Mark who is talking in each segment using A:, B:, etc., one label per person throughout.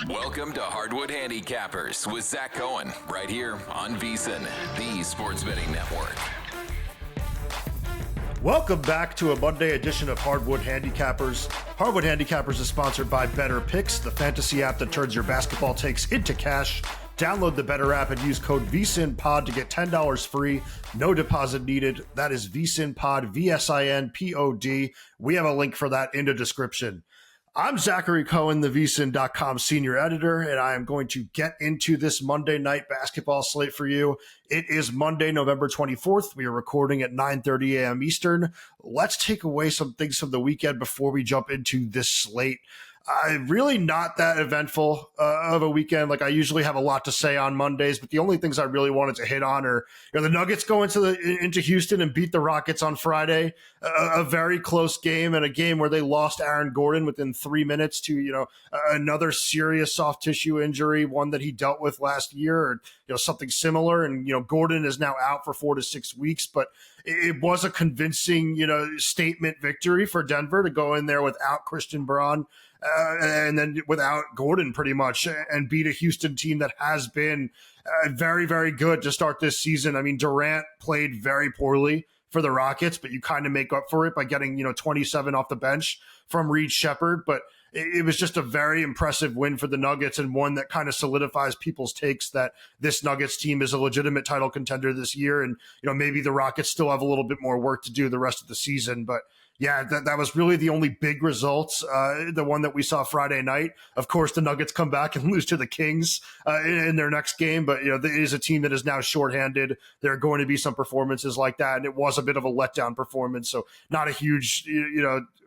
A: Welcome to Hardwood Handicappers with Zach Cohen, right here on VSiN, the Sports Betting Network.
B: Welcome back to a Monday edition of Hardwood Handicappers. Hardwood Handicappers is sponsored by Better Picks, the fantasy app that turns your basketball takes into cash. Download the Better app and use code VSiNPod to get $10 free. No deposit needed. That is VSiNPod, VSiNPod. We have a link for that in the description. I'm Zachary Cohen, the VSiN.com senior editor, and I am going to get into this Monday night basketball slate for you. It is Monday, November 24th. We are recording at 9:30 a.m. Eastern. Let's take away some things from the weekend before we jump into this slate. Really not that eventful of a weekend. Like I usually have a lot to say on Mondays, but the only things I really wanted to hit on are the Nuggets go into Houston and beat the Rockets on Friday, a very close game and a game where they lost Aaron Gordon within 3 minutes to another serious soft tissue injury, one that he dealt with last year, or something similar. And Gordon is now out for 4 to 6 weeks, but it was a convincing statement victory for Denver to go in there without Christian Braun. And then without Gordon pretty much, and beat a Houston team that has been very, very good to start this season. I mean, Durant played very poorly for the Rockets, but you kind of make up for it by getting 27 off the bench from Reed Shepherd. But it was just a very impressive win for the Nuggets, and one that kind of solidifies people's takes that this Nuggets team is a legitimate title contender this year. And maybe the Rockets still have a little bit more work to do the rest of the season, but yeah, that was really the only big results, the one that we saw Friday night. Of course, the Nuggets come back and lose to the Kings in their next game, but it is a team that is now shorthanded. There are going to be some performances like that, and it was a bit of a letdown performance, so not a huge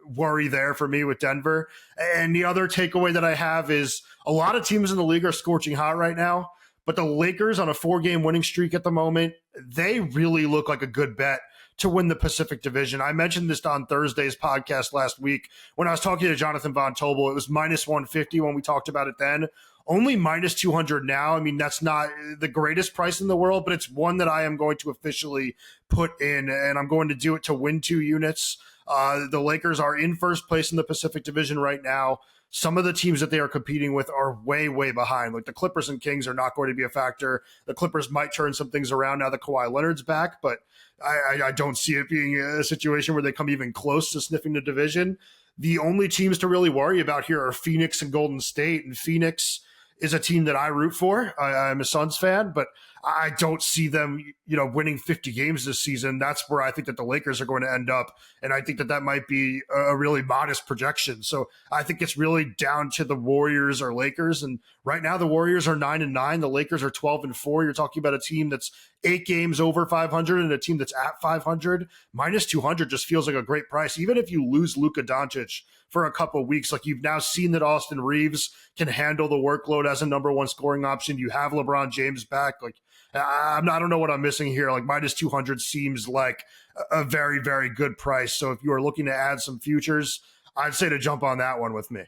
B: worry there for me with Denver. And the other takeaway that I have is a lot of teams in the league are scorching hot right now, but the Lakers on a 4-game winning streak at the moment, they really look like a good bet to win the Pacific Division. I mentioned this on Thursday's podcast last week when I was talking to Jonathan Von Tobel. It was minus 150 when we talked about it then. Only minus 200 now. I mean, that's not the greatest price in the world, but it's one that I am going to officially put in, and I'm going to do it to win 2 units. The Lakers are in first place in the Pacific Division right now. Some of the teams that they are competing with are way, way behind. Like the Clippers and Kings are not going to be a factor. The Clippers might turn some things around now that Kawhi Leonard's back, but I don't see it being a situation where they come even close to sniffing the division. The only teams to really worry about here are Phoenix and Golden State, and Phoenix is a team that I root for. I'm a Suns fan, but I don't see them, winning 50 games this season. That's where I think that the Lakers are going to end up. And I think that might be a really modest projection. So I think it's really down to the Warriors or Lakers. And right now the Warriors are 9-9. The Lakers are 12-4. You're talking about a team that's 8 games over 500 and a team that's at 500. Minus 200 just feels like a great price. Even if you lose Luka Doncic for a couple of weeks, like you've now seen that Austin Reeves can handle the workload as a number 1 scoring option. You have LeBron James back. Like I don't know what I'm missing here. Like minus 200 seems like a very, very good price. So if you are looking to add some futures, I'd say to jump on that one with me.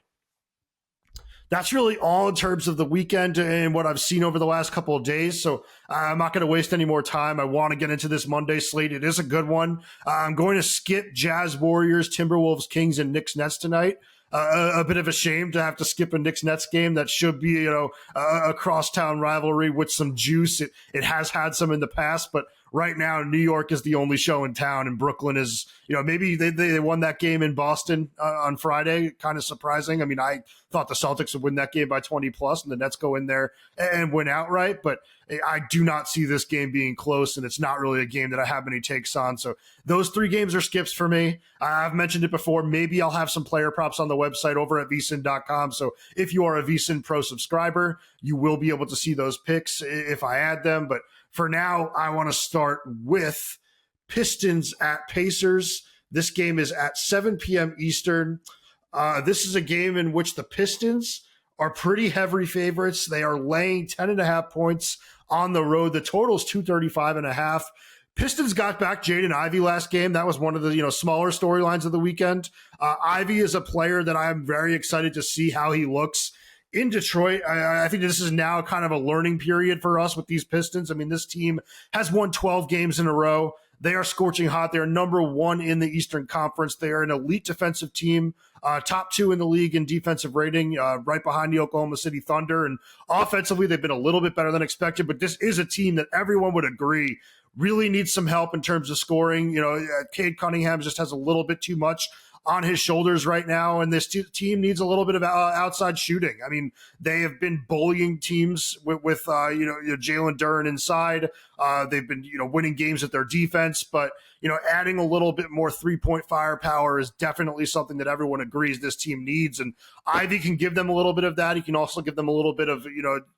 B: That's really all in terms of the weekend and what I've seen over the last couple of days. So I'm not going to waste any more time. I want to get into this Monday slate. It is a good one. I'm going to skip Jazz, Warriors, Timberwolves, Kings, and Knicks, Nets tonight. A bit of a shame to have to skip a Knicks-Nets game that should be, a crosstown rivalry with some juice. It has had some in the past, but right now New York is the only show in town, and Brooklyn is, maybe they won that game in Boston on Friday. Kind of surprising. I mean, I thought the Celtics would win that game by 20 plus, and the Nets go in there and win outright, but I do not see this game being close, and it's not really a game that I have any takes on. So those 3 games are skips for me. I've mentioned it before. Maybe I'll have some player props on the website over at VSiN.com. So if you are a VSiN Pro subscriber, you will be able to see those picks if I add them. But for now, I want to start with Pistons at Pacers. This game is at 7 p.m. Eastern. This is a game in which the Pistons are pretty heavy favorites. They are laying 10.5 points on the road. The total is 235.5. Pistons got back Jaden Ivey last game. That was one of the smaller storylines of the weekend. Ivey is a player that I'm very excited to see how he looks in Detroit. I think this is now kind of a learning period for us with these Pistons. I mean, this team has won 12 games in a row. They are scorching hot. They are number one in the Eastern Conference. They are an elite defensive team, top 2 in the league in defensive rating, right behind the Oklahoma City Thunder. And offensively, they've been a little bit better than expected, but this is a team that everyone would agree really needs some help in terms of scoring. Cade Cunningham just has a little bit too much on his shoulders right now, and this team needs a little bit of outside shooting. I mean, they have been bullying teams with Jalen Duren inside. They've been winning games with their defense, but adding a little bit more 3-point firepower is definitely something that everyone agrees this team needs. And Ivy can give them a little bit of that. He can also give them a little bit of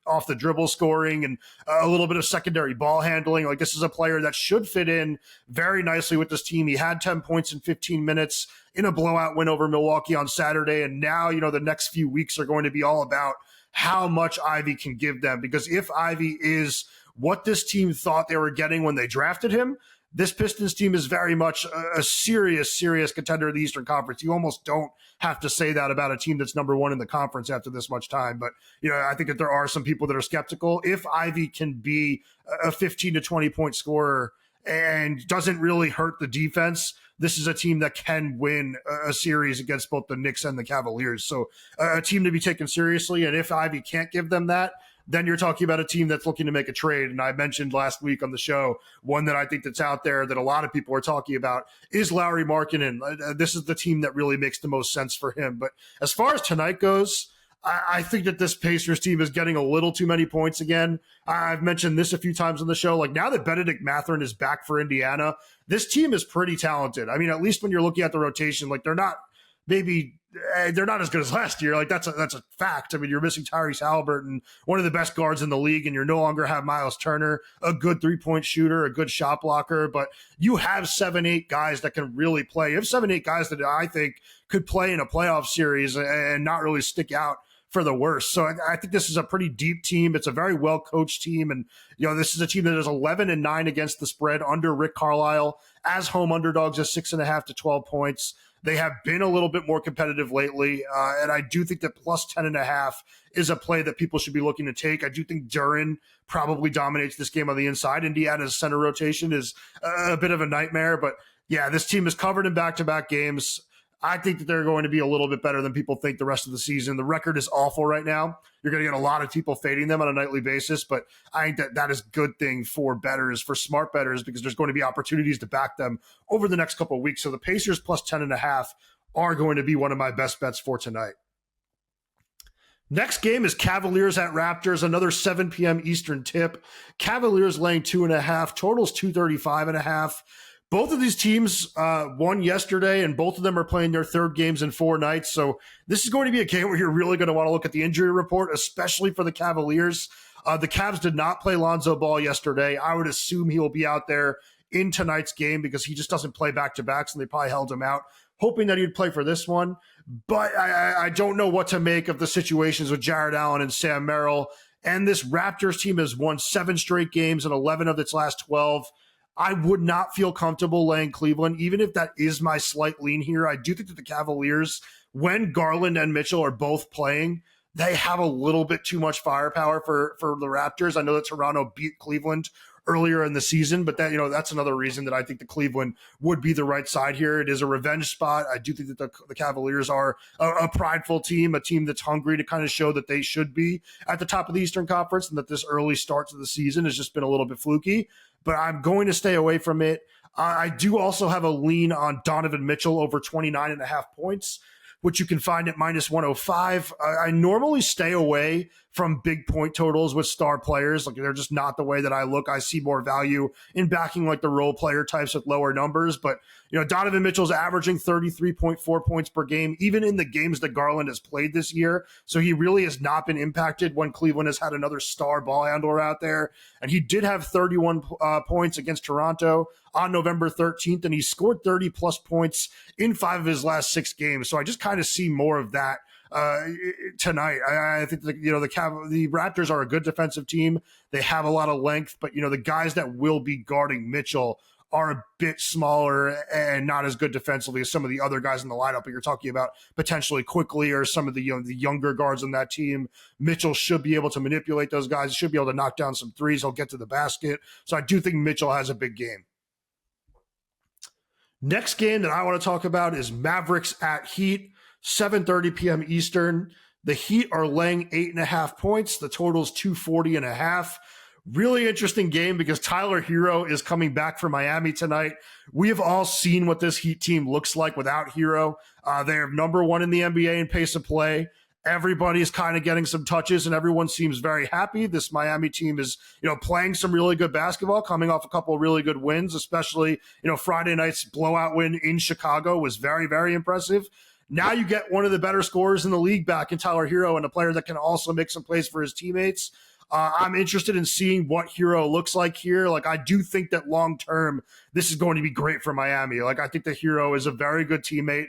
B: off the dribble scoring and a little bit of secondary ball handling. Like, this is a player that should fit in very nicely with this team. He had 10 points in 15 minutes in a blowout win over Milwaukee on Saturday. And now, the next few weeks are going to be all about how much Ivy can give them. Because if Ivy is what this team thought they were getting when they drafted him, this Pistons team is very much a serious contender in the Eastern Conference. You almost don't have to say that about a team that's number one in the conference after this much time. But, I think that there are some people that are skeptical. If Ivy can be a 15 to 20 point scorer and doesn't really hurt the defense, this is a team that can win a series against both the Knicks and the Cavaliers. So a team to be taken seriously. And if Ivy can't give them that, then you're talking about a team that's looking to make a trade. And I mentioned last week on the show, one that I think that's out there that a lot of people are talking about is Lauri Markkanen. This is the team that really makes the most sense for him. But as far as tonight goes, I think that this Pacers team is getting a little too many points again. I've mentioned this a few times on the show. Like, now that Benedict Mathurin is back for Indiana, this team is pretty talented. I mean, at least when you're looking at the rotation, like, they're not as good as last year. Like, that's a fact. I mean, you're missing Tyrese Haliburton, one of the best guards in the league, and you're no longer have Miles Turner, a good 3-point shooter, a good shot blocker, but you have 7-8 guys that can really play. You have 7-8 guys that I think could play in a playoff series and not really stick out for the worst. So I think this is a pretty deep team. It's a very well-coached team. And, this is a team that is 11-9 against the spread under Rick Carlisle as home underdogs at 6.5 to 12 points. They have been a little bit more competitive lately. And I do think that plus 10.5 is a play that people should be looking to take. I do think Duren probably dominates this game on the inside. Indiana's center rotation is a bit of a nightmare, but yeah, this team is covered in back-to-back games. I think that they're going to be a little bit better than people think the rest of the season. The record is awful right now. You're going to get a lot of people fading them on a nightly basis, but I think that that is a good thing for bettors, for smart bettors, because there's going to be opportunities to back them over the next couple of weeks. So the Pacers plus 10.5 are going to be one of my best bets for tonight. Next game is Cavaliers at Raptors, another 7 p.m. Eastern tip. Cavaliers laying 2.5, totals 235.5. Both of these teams won yesterday, and both of them are playing their third games in 4 nights. So this is going to be a game where you're really going to want to look at the injury report, especially for the Cavaliers. The Cavs did not play Lonzo Ball yesterday. I would assume he will be out there in tonight's game because he just doesn't play back-to-backs, and they probably held him out, hoping that he'd play for this one. But I don't know what to make of the situations with Jared Allen and Sam Merrill. And this Raptors team has won 7 straight games and 11 of its last 12. I would not feel comfortable laying Cleveland, even if that is my slight lean here. I do think that the Cavaliers, when Garland and Mitchell are both playing, they have a little bit too much firepower for the Raptors. I know that Toronto beat Cleveland earlier in the season, but that's another reason that I think the Cleveland would be the right side here. It is a revenge spot. I do think that the Cavaliers are a prideful team, a team that's hungry to kind of show that they should be at the top of the Eastern Conference, and that this early start to the season has just been a little bit fluky. But I'm going to stay away from it. I do also have a lean on Donovan Mitchell over 29.5 points, which you can find at minus 105. I normally stay away from big point totals with star players. Like, they're just not the way that I look. I see more value in backing like the role player types with lower numbers. But, Donovan Mitchell's averaging 33.4 points per game, even in the games that Garland has played this year. So he really has not been impacted when Cleveland has had another star ball handler out there. And he did have 31 points against Toronto on November 13th, and he scored 30-plus points in 5 of his last 6 games. So I just kind of see more of that tonight. I think the Raptors are a good defensive team. They have a lot of length, but the guys that will be guarding Mitchell are a bit smaller and not as good defensively as some of the other guys in the lineup. But you're talking about potentially Quickly or some of the the younger guards on that team. Mitchell should be able to manipulate those guys. Should be able to knock down some threes. He'll get to the basket. So I do think Mitchell has a big game. Next game that I want to talk about is Mavericks at Heat, 7:30 p.m. Eastern. The Heat are laying 8.5 points. The total is 240.5. Really interesting game because Tyler Hero is coming back for Miami tonight. We have all seen what this Heat team looks like without Hero. They're number one in the NBA in pace of play. Everybody's kind of getting some touches and everyone seems very happy. This Miami team is, playing some really good basketball, coming off a couple of really good wins, especially, Friday night's blowout win in Chicago was very, very impressive. Now you get one of the better scorers in the league back in Tyler Hero and a player that can also make some plays for his teammates. I'm interested in seeing what Hero looks like here. I do think that long-term, this is going to be great for Miami. I think that Hero is a very good teammate,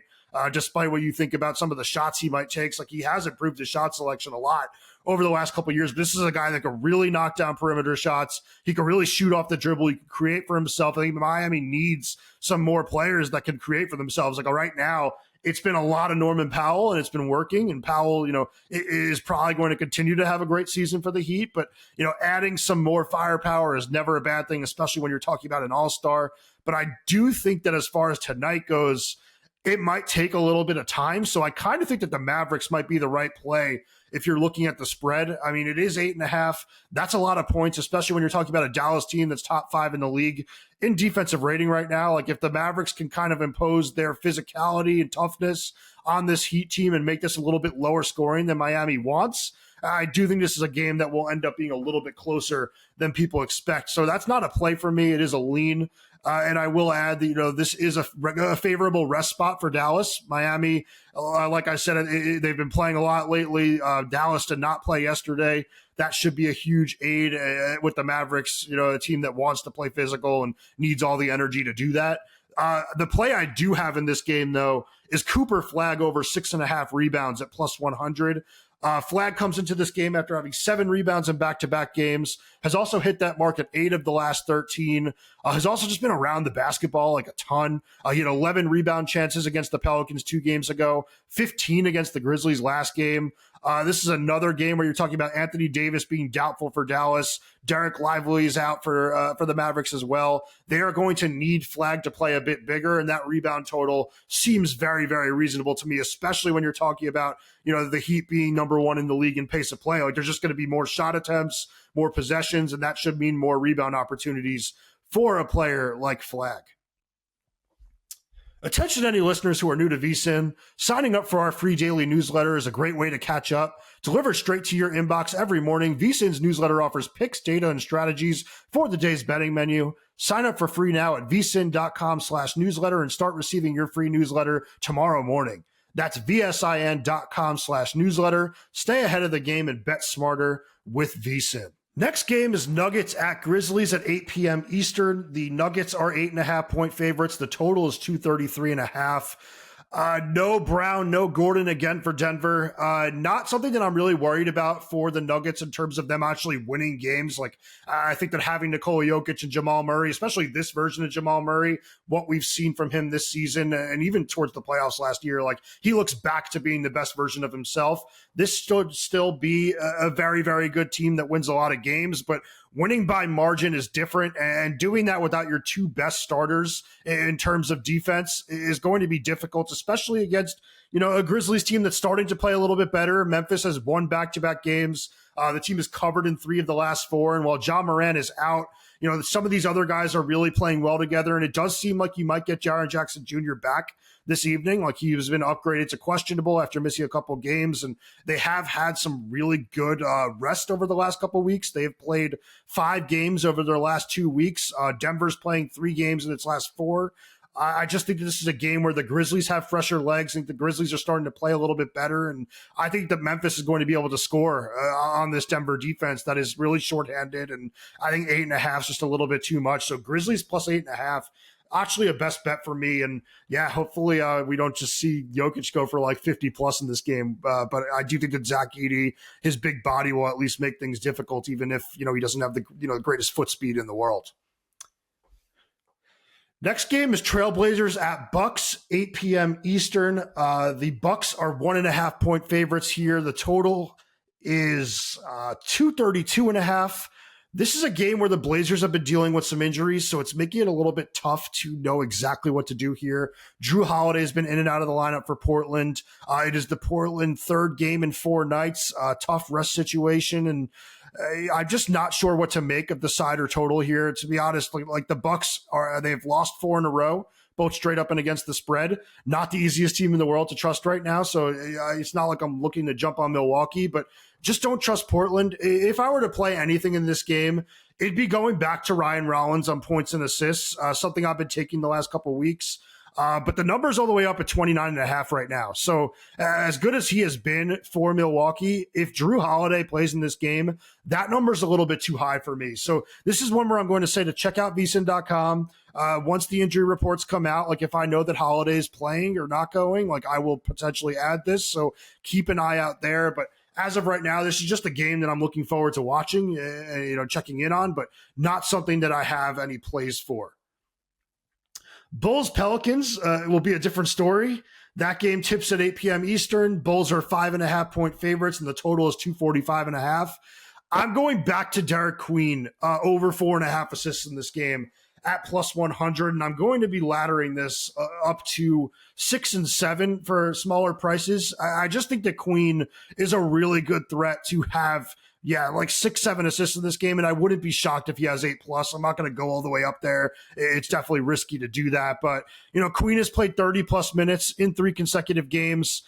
B: despite what you think about some of the shots he might take. He has improved his shot selection a lot over the last couple of years. But this is a guy that can really knock down perimeter shots. He can really shoot off the dribble. He can create for himself. I think Miami needs some more players that can create for themselves. Right now, it's been a lot of Norman Powell, and it's been working. And Powell, is probably going to continue to have a great season for the Heat. But, adding some more firepower is never a bad thing, especially when you're talking about an all-star. But I do think that as far as tonight goes, it might take a little bit of time. So I kind of think that the Mavericks might be the right play if you're looking at the spread. I mean, it is 8.5. That's a lot of points, especially when you're talking about a Dallas team that's top 5 in the league in defensive rating right now. If the Mavericks can kind of impose their physicality and toughness on this Heat team and make this a little bit lower scoring than Miami wants, I do think this is a game that will end up being a little bit closer than people expect. So that's not a play for me. It is a lean. And I will add that, this is a favorable rest spot for Dallas. Miami, like I said, they've been playing a lot lately. Dallas did not play yesterday. That should be a huge aid with the Mavericks, a team that wants to play physical and needs all the energy to do that. The play I do have in this game, though, is Cooper Flagg over 6.5 rebounds at plus 100. Flagg comes into this game after having 7 rebounds in back-to-back games, has also hit that mark at 8 of the last 13, has also just been around the basketball a ton. He had 11 rebound chances against the Pelicans 2 games ago, 15 against the Grizzlies last game. This is another game where you're talking about Anthony Davis being doubtful for Dallas. Derek Lively is out for the Mavericks as well. They are going to need Flagg to play a bit bigger, and that rebound total seems very, very reasonable to me, especially when you're talking about, the Heat being number 1 in the league in pace of play. There's just going to be more shot attempts, more possessions, and that should mean more rebound opportunities for a player like Flagg. Attention to any listeners who are new to VSiN, signing up for our free daily newsletter is a great way to catch up. Delivered straight to your inbox every morning, VSiN's newsletter offers picks, data, and strategies for the day's betting menu. Sign up for free now at vsin.com/newsletter and start receiving your free newsletter tomorrow morning. That's vsin.com/newsletter. Stay ahead of the game and bet smarter with VSiN. Next game is Nuggets at Grizzlies at 8 p.m. Eastern. The Nuggets are 8.5 point favorites. The total is 233.5. No Brown, no Gordon again for Denver. Not something that I'm really worried about for the Nuggets in terms of them actually winning games. I think that having Nikola Jokic and Jamal Murray, especially this version of Jamal Murray, what we've seen from him this season and even towards the playoffs last year, he looks back to being the best version of himself. This should still be a very, very good team that wins a lot of games, but winning by margin is different, and doing that without your 2 best starters in terms of defense is going to be difficult, especially against, a Grizzlies team that's starting to play a little bit better. Memphis has won back-to-back games. The team is covered in 3 of the last 4, and while Ja Morant is out, some of these other guys are really playing well together, and it does seem like you might get Jaren Jackson Jr. back this evening. He has been upgraded to questionable after missing a couple games, and they have had some really good rest over the last couple weeks. They have played 5 games over their last 2 weeks. Denver's playing 3 games in its last 4. I just think this is a game where the Grizzlies have fresher legs. I think the Grizzlies are starting to play a little bit better, and I think that Memphis is going to be able to score on this Denver defense that is really shorthanded, and I think 8.5 is just a little bit too much. So Grizzlies plus 8.5, actually a best bet for me. And yeah, hopefully we don't just see Jokic go for 50 plus in this game. But I do think that Zach Edey, his big body will at least make things difficult, even if, he doesn't have the, the greatest foot speed in the world. Next game is Trailblazers at Bucks, 8 p.m. Eastern. The Bucks are 1.5 point favorites here. The total is 232.5. This is a game where the Blazers have been dealing with some injuries, so it's making it a little bit tough to know exactly what to do here. Drew Holiday has been in and out of the lineup for Portland. It is the Portland third game in 4 nights, tough rest situation, and I'm just not sure what to make of the side or total here. To be honest, like the Bucks they've lost 4 in a row, both straight up and against the spread. Not the easiest team in the world to trust right now, so it's not like I'm looking to jump on Milwaukee, but just don't trust Portland. If I were to play anything in this game, it'd be going back to Ryan Rollins on points and assists, something I've been taking the last couple of weeks. But the number's all the way up at 29.5 right now. So as good as he has been for Milwaukee, if Drew Holiday plays in this game, that number's a little bit too high for me. So this is one where I'm going to say to check out VSiN.com. Once the injury reports come out, like if I know that Holiday is playing or not going, like I will potentially add this. So keep an eye out there. But as of right now, this is just a game that I'm looking forward to watching, checking in on, but not something that I have any plays for. Bulls Pelicans will be a different story. That game tips at 8 p.m. Eastern. Bulls are 5.5 point favorites, and the total is 245.5. I'm going back to Derek Queen over 4.5 assists in this game at plus 100, and I'm going to be laddering this up to 6 and 7 for smaller prices. I just think that Queen is a really good threat to have. Yeah, like 6-7 assists in this game, and I wouldn't be shocked if he has 8+. I'm not going to go all the way up there. It's definitely risky to do that. But, Queen has played 30+ minutes in 3 consecutive games.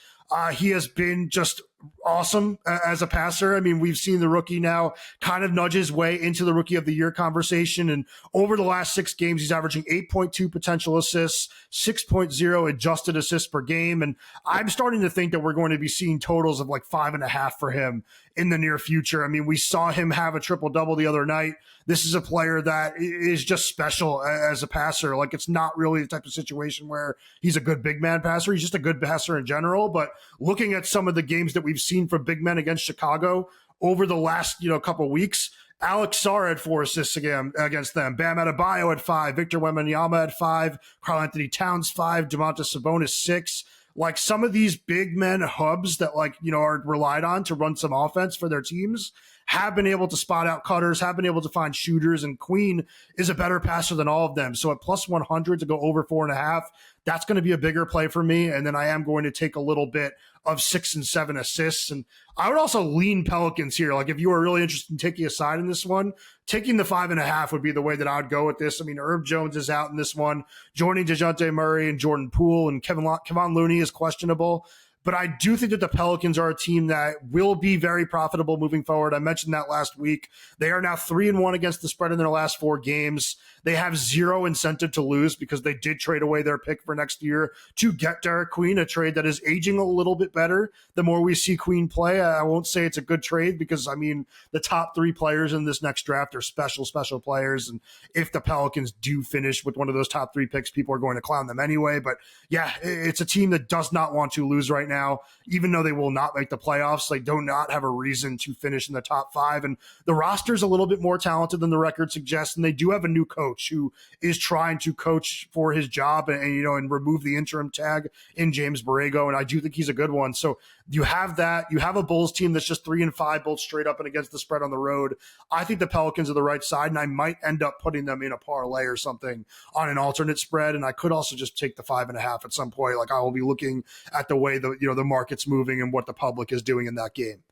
B: He has been just awesome as a passer. I mean, we've seen the rookie now kind of nudge his way into the rookie of the year conversation. And over the last 6 games, he's averaging 8.2 potential assists, 6.0 adjusted assists per game. And I'm starting to think that we're going to be seeing totals of like 5.5 for him in the near future. I mean, we saw him have a triple-double the other night. This is a player that is just special as a passer. Like, it's not really the type of situation where he's a good big man passer. He's just a good passer in general. But looking at some of the games that we've seen from big men against Chicago over the last, couple of weeks, Alex Sarr had 4 assists against them. Bam Adebayo had 5. Victor Wembanyama had 5. Karl Anthony Towns 5. Domantas Sabonis 6. Like, some of these big men hubs that are relied on to run some offense for their teams have been able to spot out cutters, have been able to find shooters, and Queen is a better passer than all of them. So at plus 100 to go over 4.5, that's going to be a bigger play for me. And then I am going to take a little bit of 6 and 7 assists. And I would also lean Pelicans here. Like, if you were really interested in taking a side in this one, taking the 5.5 would be the way that I would go with this. I mean, Herb Jones is out in this one, joining DeJounte Murray and Jordan Poole, and Kevon Looney is questionable. But I do think that the Pelicans are a team that will be very profitable moving forward. I mentioned that last week. They are now 3-1 against the spread in their last 4 games. They have 0 incentive to lose because they did trade away their pick for next year to get Derek Queen, a trade that is aging a little bit better the more we see Queen play. I won't say it's a good trade because, I mean, the top 3 players in this next draft are special players. And if the Pelicans do finish with one of those top 3 picks, people are going to clown them anyway. But yeah, it's a team that does not want to lose right now, even though they will not make the playoffs. They do not have a reason to finish in the top 5. And the roster is a little bit more talented than the record suggests. And they do have a new coach who is trying to coach for his job and remove the interim tag in James Borrego. And I do think he's a good one. So you have that. You have a Bulls team that's just 3-5, both straight up and against the spread on the road. I think the Pelicans are the right side, and I might end up putting them in a parlay or something on an alternate spread. And I could also just take the 5.5 at some point. Like, I will be looking at the way the market's moving and what the public is doing in that game.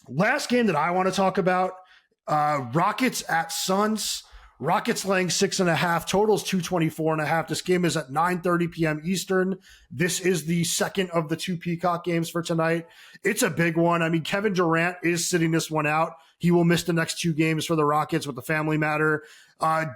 B: Last game that I want to talk about, Rockets at Suns. Rockets laying 6.5, totals 224.5. This game is at 9:30 p.m. Eastern. This is the second of the 2 Peacock games for tonight. It's a big one. I mean, Kevin Durant is sitting this one out. He will miss the next 2 games for the Rockets with the family matter.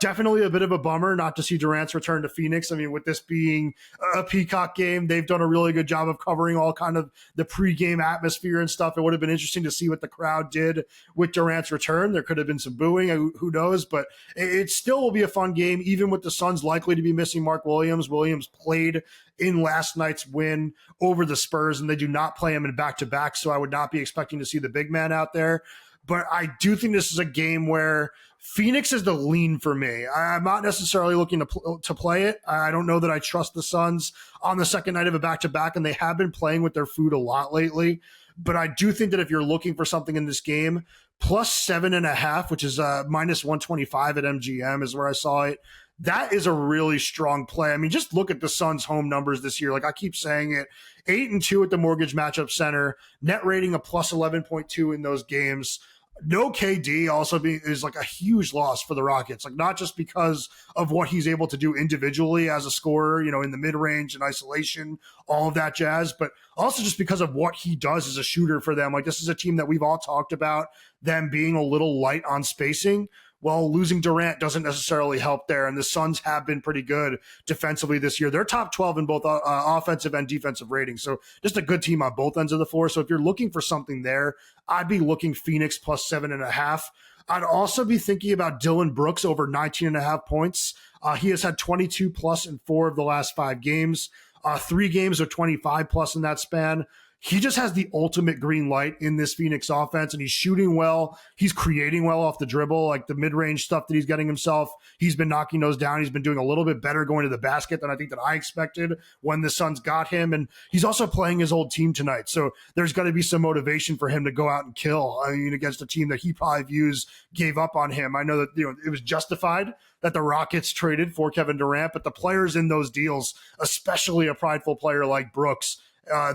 B: Definitely a bit of a bummer not to see Durant's return to Phoenix. I mean, with this being a Peacock game, they've done a really good job of covering all kind of the pregame atmosphere and stuff. It would have been interesting to see what the crowd did with Durant's return. There could have been some booing, who knows, but it still will be a fun game, even with the Suns likely to be missing Mark Williams. Williams played in last night's win over the Spurs, and they do not play him in back-to-back, so I would not be expecting to see the big man out there. But I do think this is a game where Phoenix is the lean for me. I'm not necessarily looking to play it. I don't know that I trust the Suns on the second night of a back-to-back, and they have been playing with their food a lot lately. But I do think that if you're looking for something in this game, plus 7.5, which is minus 125 at MGM is where I saw it. That is a really strong play. I mean, just look at the Suns' home numbers this year. Like I keep saying it, 8-2 at the Mortgage Matchup Center, net rating of plus 11.2 in those games. No KD also is like a huge loss for the Rockets, like not just because of what he's able to do individually as a scorer, in the mid-range and isolation, all of that jazz, but also just because of what he does as a shooter for them. Like this is a team that we've all talked about them being a little light on spacing. Well, losing Durant doesn't necessarily help there, and the Suns have been pretty good defensively this year. They're top 12 in both offensive and defensive ratings, so just a good team on both ends of the floor. So if you're looking for something there, I'd be looking Phoenix plus 7.5. I'd also be thinking about Dillon Brooks over 19.5 points. He has had 22 plus in 4 of the last 5 games, 3 games of 25 plus in that span. He just has the ultimate green light in this Phoenix offense, and he's shooting well. He's creating well off the dribble, like the mid-range stuff that he's getting himself. He's been knocking those down. He's been doing a little bit better going to the basket than I think that I expected when the Suns got him. And he's also playing his old team tonight. So there's got to be some motivation for him to go out and kill, against a team that he probably views gave up on him. I know that, it was justified that the Rockets traded for Kevin Durant, but the players in those deals, especially a prideful player like Brooks,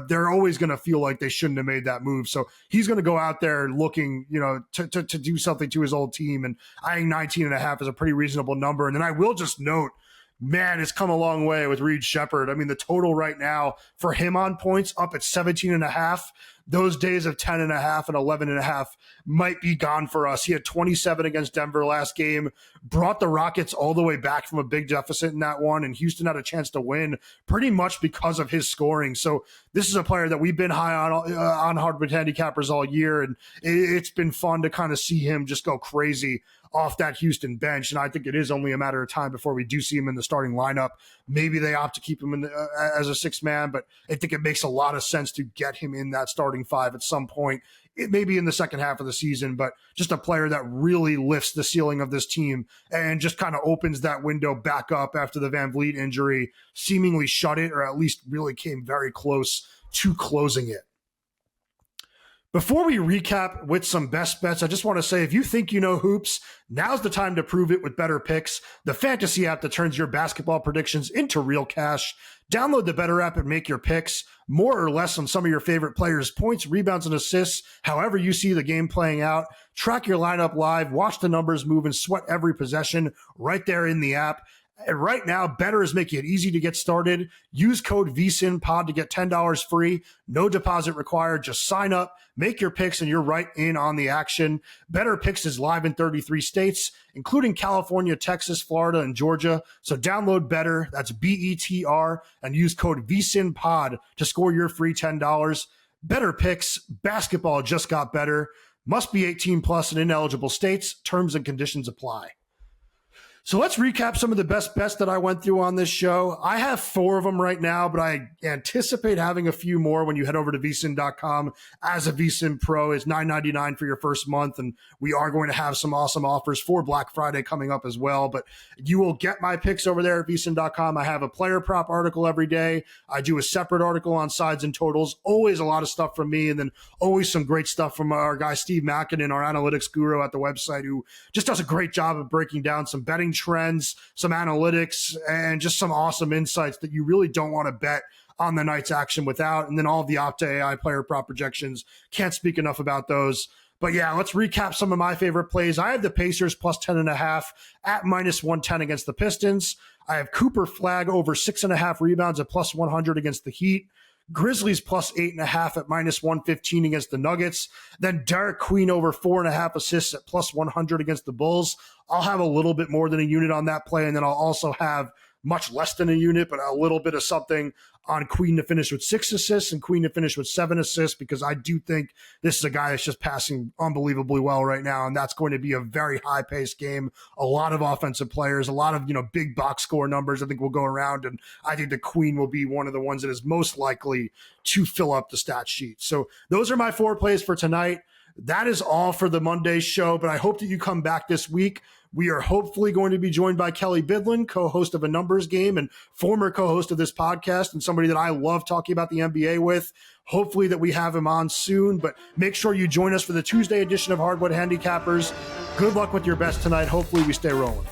B: they're always going to feel like they shouldn't have made that move. So he's going to go out there looking, to do something to his old team. And I think 19.5 is a pretty reasonable number. And then I will just note, man, it's come a long way with Reed Shepherd. I mean, the total right now for him on points up at 17.5. Those days of 10.5 and 11.5 might be gone for us. He had 27 against Denver last game, brought the Rockets all the way back from a big deficit in that one, and Houston had a chance to win pretty much because of his scoring. So this is a player that we've been high on hardwood handicappers all year, and it's been fun to kind of see him just go crazy off that Houston bench. And I think it is only a matter of time before we do see him in the starting lineup. Maybe they opt to keep him as a 6th man, but I think it makes a lot of sense to get him in that starting 5 at some point. It may be in the second half of the season, but just a player that really lifts the ceiling of this team and just kind of opens that window back up after the Van Vliet injury, seemingly shut it, or at least really came very close to closing it. Before we recap with some best bets, I just want to say, if you think you know hoops, now's the time to prove it with Better Picks, the fantasy app that turns your basketball predictions into real cash. Download the Better app and make your picks, more or less on some of your favorite players' points, rebounds, and assists, however you see the game playing out. Track your lineup live, watch the numbers move, and sweat every possession right there in the app. And right now, Better is making it easy to get started. Use code VSiNPod to get $10 free. No deposit required. Just sign up, make your picks, and you're right in on the action. Better Picks is live in 33 states, including California, Texas, Florida, and Georgia. So download Better, that's BETR, and use code VSiNPod to score your free $10. Better Picks, basketball just got better. Must be 18 plus in ineligible states. Terms and conditions apply. So let's recap some of the best bets that I went through on this show. I have 4 of them right now, but I anticipate having a few more when you head over to VSiN.com as a VSiN Pro. It's $9.99 for your first month, and we are going to have some awesome offers for Black Friday coming up as well. But you will get my picks over there at VSiN.com. I have a player prop article every day. I do a separate article on sides and totals. Always a lot of stuff from me, and then always some great stuff from our guy Steve Mackinnon, our analytics guru at the website, who just does a great job of breaking down some betting trends, some analytics, and just some awesome insights that you really don't want to bet on the night's action without. And then all of the Opta AI player prop projections. Can't speak enough about those. But yeah, let's recap some of my favorite plays. I have the Pacers plus 10.5 at minus 110 against the Pistons. I have Cooper Flagg over 6.5 rebounds at plus 100 against the Heat. Grizzlies plus 8.5 at minus 115 against the Nuggets. Then Derek Queen over 4.5 assists at plus 100 against the Bulls. I'll have a little bit more than a unit on that play, and then I'll also have much less than a unit, but a little bit of something on Queen to finish with 6 assists and Queen to finish with 7 assists, because I do think this is a guy that's just passing unbelievably well right now, and that's going to be a very high-paced game. A lot of offensive players, a lot of big box score numbers I think will go around, and I think the Queen will be one of the ones that is most likely to fill up the stat sheet. So those are my 4 plays for tonight. That is all for the Monday show, but I hope that you come back this week. We are hopefully going to be joined by Kelly Bidlin, co-host of A Numbers Game and former co-host of this podcast, and somebody that I love talking about the NBA with. Hopefully that we have him on soon, but make sure you join us for the Tuesday edition of Hardwood Handicappers. Good luck with your bets tonight. Hopefully we stay rolling.